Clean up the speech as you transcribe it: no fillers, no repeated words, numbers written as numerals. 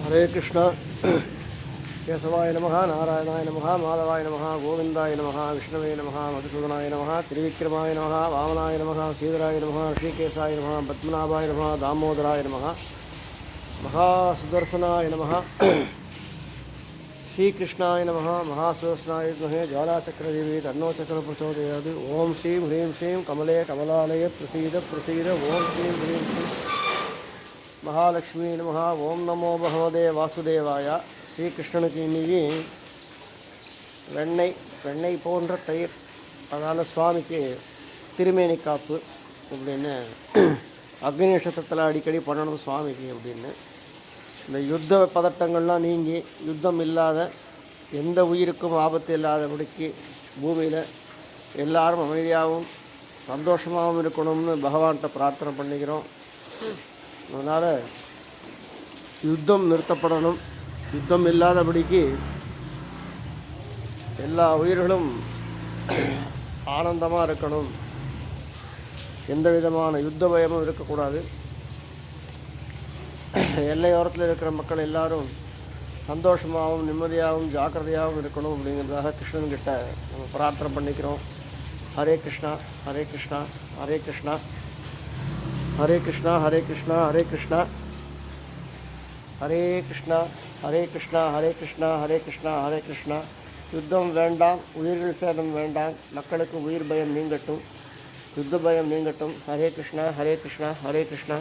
हरे कृष्ण केशवाय नमः नारायणाय नमः माधवाय नमः गोविंदाय नमः विष्णवे नमः मधुसूदनाय नमः त्रिविक्रमाय नमः वामनाय नमः श्रीधराय नमः ऋषिकेशाय नमः पद्मनाभाय नमः दामोदराय नमः महासुदर्शनाय नमः श्रीकृष्णाय नमः महासुदर्शनाय विद्महे ज्वालाचक्रदेवी तन्नो चक्र प्रचोदयात् ओम श्रीं ह्रीं श्रीं कमले कमलालये प्रसीद प्रसीद ओम श्रीं ह्रीं श्रीं महालक्ष्मी नमः ओम नमो भगवते वासुदेवाय ஸ்ரீகிருஷ்ணனுக்கு இன்னைக்கு வெண்ணெய் போன்ற தயிர், அதனால் சுவாமிக்கு திருமேனி காப்பு அப்படின்னு அக்னி நட்சத்திரத்தில் அடிக்கடி பண்ணணும் சுவாமிக்கு அப்படின்னு. இந்த யுத்த பதட்டங்கள்லாம் நீங்கி யுத்தம் இல்லாத, எந்த உயிருக்கும் ஆபத்து இல்லாதபடிக்கு பூமியில் எல்லாரும் அமைதியாகவும் சந்தோஷமாகவும் இருக்கணும்னு பகவான்கிட்ட பிரார்த்தனை பண்ணிக்கிறோம். அதனால் யுத்தம் நிறுத்தப்படணும், யுத்தம் இல்லாதபடிக்கு எல்லா உயிர்களும் ஆனந்தமாக இருக்கணும், எந்த விதமான யுத்த பயமும் இருக்கக்கூடாது. எல்லையோரத்தில் இருக்கிற மக்கள் எல்லாரும் சந்தோஷமாகவும் நிம்மதியாகவும் ஜாக்கிரதையாகவும் இருக்கணும் அப்படிங்கிறதாக கிருஷ்ணன்கிட்ட நம்ம பிரார்த்தனை பண்ணிக்கிறோம். ஹரே கிருஷ்ணா ஹரே கிருஷ்ணா ஹரே கிருஷ்ணா ஹரே கிருஷ்ணா ஹரே கிருஷ்ணா ஹரே கிருஷ்ணா ஹரே கிருஷ்ணா ஹரே கிருஷ்ணா ஹரே கிருஷ்ணா ஹரே கிருஷ்ணா ஹரே கிருஷ்ணா. யுத்தம் வேண்டாம், உயிர்கள் சேதம் வேண்டாம், மக்களுக்கு உயிர் பயம் நீங்கட்டும், யுத்த பயம் நீங்கட்டும். ஹரே கிருஷ்ணா ஹரே கிருஷ்ணா ஹரே கிருஷ்ணா.